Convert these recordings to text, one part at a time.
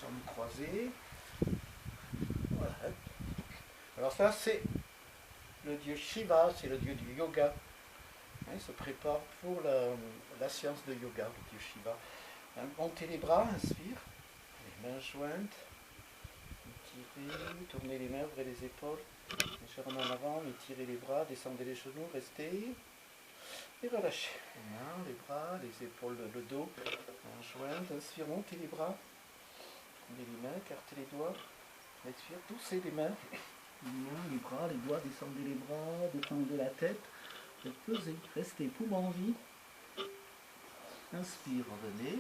jambes croisées. Voilà. Alors ça c'est le dieu Shiva, c'est le dieu du yoga. Il se prépare pour la séance de yoga, le dieu Shiva. Montez les bras, inspire, les mains jointes, étirez, tournez les mains, ouvrez les épaules, légèrement en avant, étirez les bras, descendez les genoux, restez. Et relâchez les mains, les bras, les épaules, le dos, mains jointes, inspire, montez les bras, tournez les mains, écartez les doigts, expire, poussez les mains, les bras, les doigts, descendez les bras, détendez la tête, pesez, restez, poumon vide, inspire, revenez,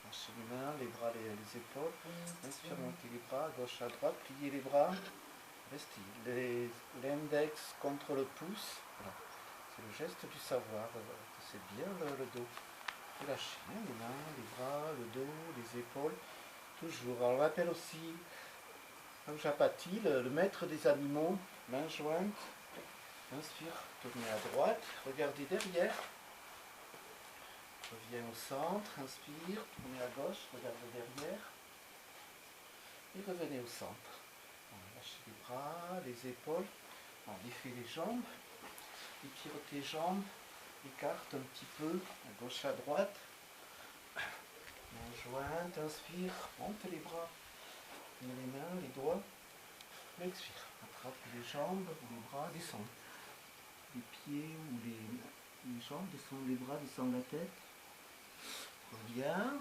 lâchez les mains, les bras, les épaules, inspire, montez les bras, gauche à droite, pliez les bras, restez, l'index contre le pouce, voilà. C'est le geste du savoir, c'est bien le dos. Relâchez les mains, les bras, le dos, les épaules. Toujours. Alors, on l'appelle aussi Ujapati, le maître des animaux. Mains jointes. Inspire, tournez à droite. Regardez derrière. Reviens au centre. Inspire, tournez à gauche. Regardez derrière. Et revenez au centre. Lâchez les bras, les épaules. On défait les jambes. Étire tes jambes, écarte un petit peu, à gauche à droite. Main jointe, inspire, monte les bras, les mains, les doigts, expire. Attrape les jambes ou les bras, descend. Les pieds ou les jambes, descend les bras, descend la tête. Reviens.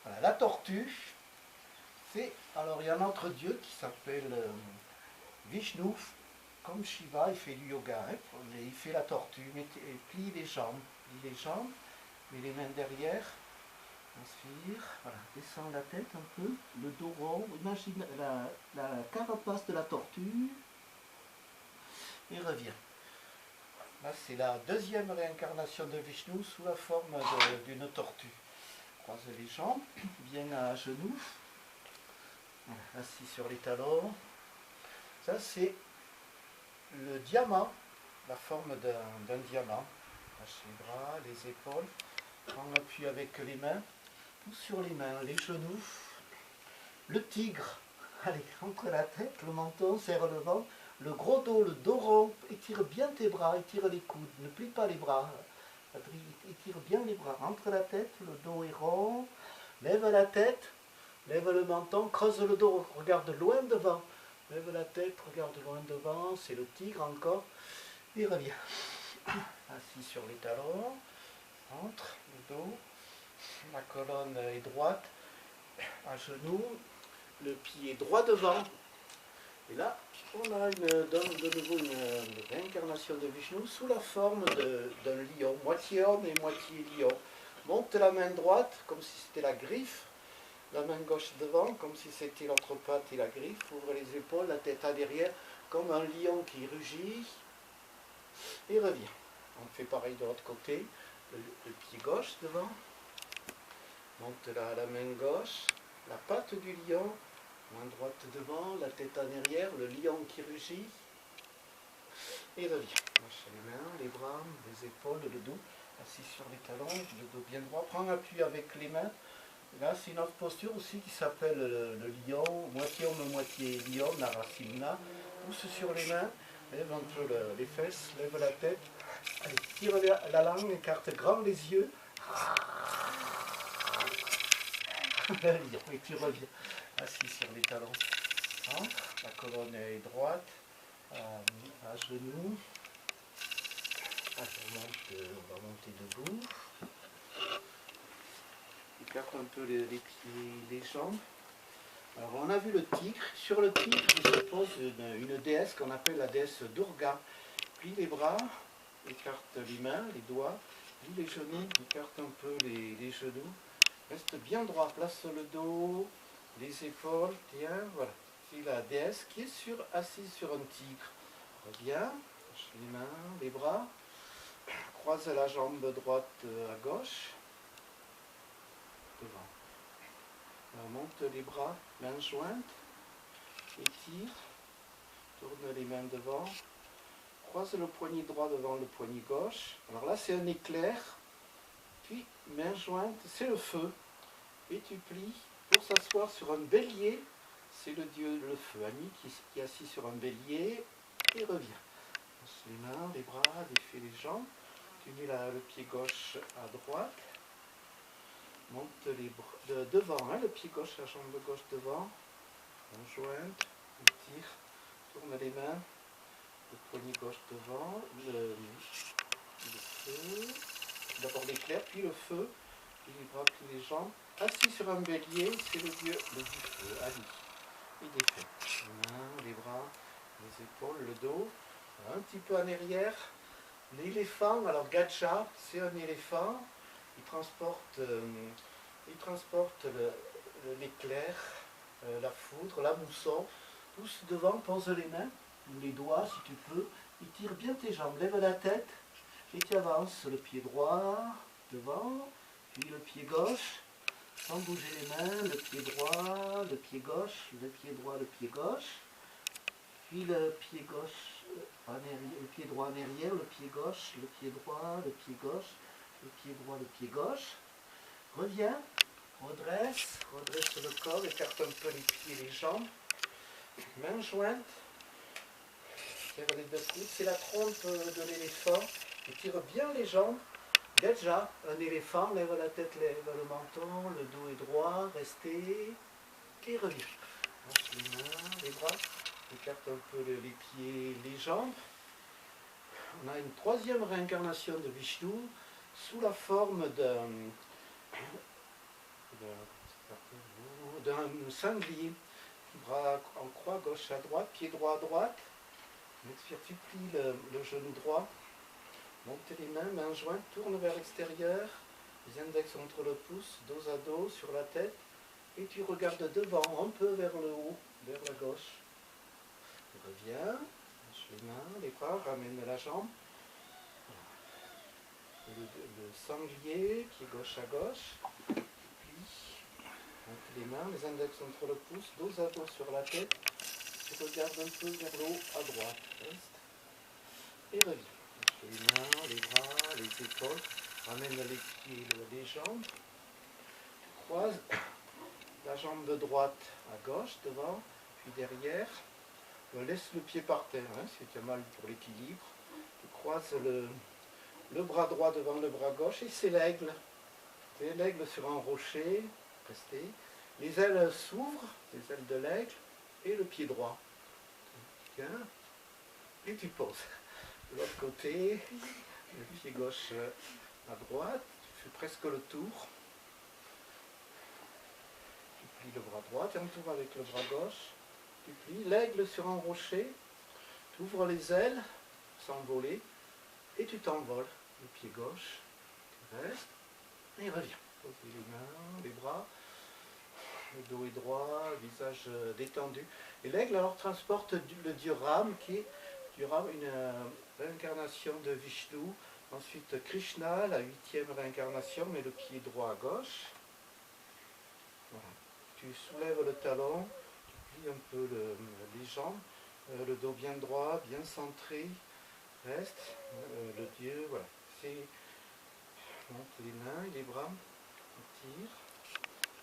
Voilà, la tortue, c'est. Alors il y a un autre dieu qui s'appelle Vishnu. Comme Shiva, il fait du yoga, hein, il fait la tortue, plie les jambes, met les mains derrière, inspire, voilà, descend la tête un peu, le dos rond, imagine la carapace de la tortue, et revient. Là, c'est la deuxième réincarnation de Vishnu sous la forme d'une tortue. Croise les jambes, bien à genoux, voilà, assis sur les talons. Ça, c'est le diamant, la forme d'un diamant. Lâchez les bras, les épaules. Prends l'appui avec les mains. Pousse sur les mains, les genoux. Le tigre. Allez, entre la tête, le menton, serre le ventre. Le gros dos, le dos rond. Étire bien tes bras, étire les coudes. Ne plie pas les bras. Étire bien les bras. Entre la tête, le dos est rond. Lève la tête. Lève le menton. Creuse le dos. Regarde loin devant. Lève la tête, regarde loin devant, c'est le tigre encore, et revient. Assis sur les talons, entre le dos, la colonne est droite, à genoux, le pied droit devant. Et là, on a de nouveau une réincarnation de Vishnu sous la forme d'un lion, moitié homme et moitié lion. Monte la main droite comme si c'était la griffe. La main gauche devant, comme si c'était l'autre patte et la griffe. Ouvre les épaules, la tête à derrière, comme un lion qui rugit. Et revient. On fait pareil de l'autre côté. Le pied gauche devant. Monte la main gauche. La patte du lion. Main droite devant, la tête à derrière. Le lion qui rugit. Et revient. Lâche les mains, les bras, les épaules, le dos. Assis sur les talons, le dos bien droit. Prends appui avec les mains. Là, c'est une autre posture aussi qui s'appelle le lion, moitié homme, moitié lion, Narasimha. Pousse sur les mains, lève un peu les fesses, lève la tête. Allez, tire la langue, écarte grand les yeux. Et tu reviens. Assis sur les talons. Centre, la colonne est droite, à genoux. On va monter debout. Écarte un peu les pieds, les jambes. Alors on a vu le tigre. Sur le tigre, il se pose une déesse qu'on appelle la déesse Durga. Plie les bras, écarte les mains, les doigts, plie les genoux, écarte un peu les genoux. Reste bien droit, place le dos, les épaules, tiens, voilà. C'est la déesse qui est assise sur un tigre. Reviens, lâche les mains, les bras, croise la jambe droite à gauche. Devant. Alors, monte les bras, mains jointes, étire, tourne les mains devant, croise le poignet droit devant le poignet gauche. Alors là, c'est un éclair, puis main jointe, c'est le feu. et tu plies pour s'asseoir sur un bélier. C'est le dieu, le feu, Ami, qui est assis sur un bélier et revient. Lance les mains, les bras, défais les jambes. Tu mets le pied gauche à droite. Monte les bras devant, hein, le pied gauche, la jambe gauche devant. Conjointe, étire, tourne les mains. Le poignet gauche devant. Le feu. D'abord l'éclair, puis le feu. Puis les bras, puis les jambes. Assis sur un bélier, c'est le dieu du feu, Ali. Il défait. Les mains, les bras, les épaules, le dos. Un petit peu en arrière. L'éléphant, alors Gacha, c'est un éléphant. Il transporte l'éclair, la foudre, la mousson. Tous devant, pose les mains, ou les doigts si tu peux. Il tire bien tes jambes, lève la tête et tu avances. Le pied droit devant, puis le pied gauche. Sans bouger les mains, le pied droit, le pied gauche, le pied droit, le pied gauche. Puis le pied gauche en arrière, le pied droit en arrière, le pied gauche, le pied droit, le pied gauche, le pied droit, le pied gauche. Reviens, redresse le corps, écarte un peu les pieds et les jambes. Mains jointes, serre les deux coudes, c'est la trompe de l'éléphant. Étire bien les jambes. Déjà, un éléphant, lève la tête, lève le menton, le dos est droit, restez, et reviens. Les mains, les bras, écarte un peu les pieds, les jambes. On a une troisième réincarnation de Vishnu sous la forme d'un sanglier. Bras en croix, gauche à droite, pied droit à droite. Tu plies le genou droit. Monte les mains, mains jointes, tourne vers l'extérieur. Les index entre le pouce, dos à dos, sur la tête. Et tu regardes devant, un peu vers le haut, vers la gauche. Reviens, lâche les mains, les bras, ramène la jambe. Le sanglier, pied gauche à gauche. Puis, monte les mains, les index entre le pouce, dos à dos sur la tête. Tu regardes un peu vers le haut, à droite. Reste. Et reviens. Les mains, les bras, les épaules. Ramène les pieds, les jambes. Tu croises la jambe de droite à gauche, devant, puis derrière. Laisse le pied par terre, hein, si tu as mal pour l'équilibre. Tu croises le bras droit devant le bras gauche et c'est l'aigle. C'est l'aigle sur un rocher. Restez. Les ailes s'ouvrent, les ailes de l'aigle, et le pied droit. Tiens. Et tu poses. De l'autre côté, le pied gauche à droite, tu fais presque le tour. Tu plies le bras droit, tu entoures avec le bras gauche. Tu plies l'aigle sur un rocher, tu ouvres les ailes, s'envoler, et tu t'envoles. Le pied gauche, tu restes, et reviens. Pose les mains, les bras, le dos est droit, le visage détendu. Et l'aigle alors transporte le dieu Ram, qui est une réincarnation de Vishnu. Ensuite Krishna, la 8e réincarnation, mais le pied droit à gauche. Voilà. Tu soulèves le talon. Un peu les jambes, le dos bien droit, bien centré, reste, le dieu, voilà, c'est, monte les mains, les bras, tire,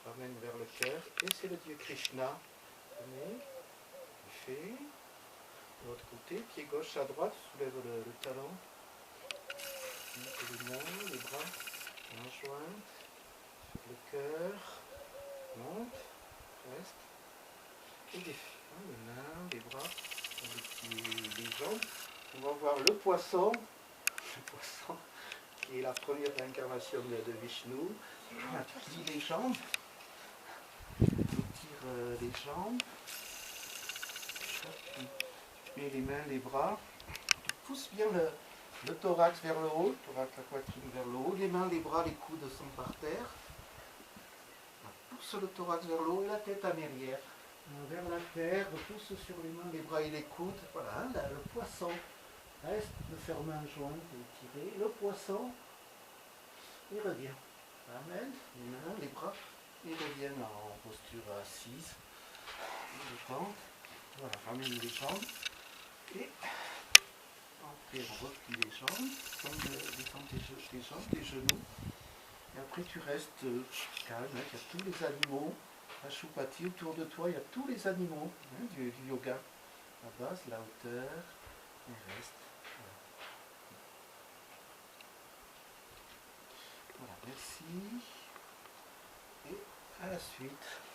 ramène vers le cœur, et c'est le dieu Krishna, venez, fait, de l'autre côté, pied gauche à droite, soulève le talon, monte les mains, les bras, mains jointes, le cœur, monte, reste, et défie, hein, les mains, les bras, les pieds, les jambes. On va voir le poisson qui est la première réincarnation de Vishnu. Tu plies les jambes, tu tires les jambes, tu mets les mains, les bras, tu pousses bien le thorax vers le haut, la poitrine vers le haut, les mains, les bras, les coudes sont par terre. Pousse le thorax vers le haut et la tête en arrière. Vers la terre, pousse sur les mains, les bras et les coudes. Voilà, là, le poisson. Reste de faire main jointe et tirer. Le poisson, il revient. Ramène les mains, les bras, ils reviennent en posture assise. Voilà, ramène les jambes. Et on replie les jambes. Descend tes jambes, tes genoux. Et après tu restes calme, hein, il y a tous les animaux. À Choupati, autour de toi, il y a tous les animaux hein, du yoga. La base, la hauteur, et reste. Voilà, merci. Et à la suite.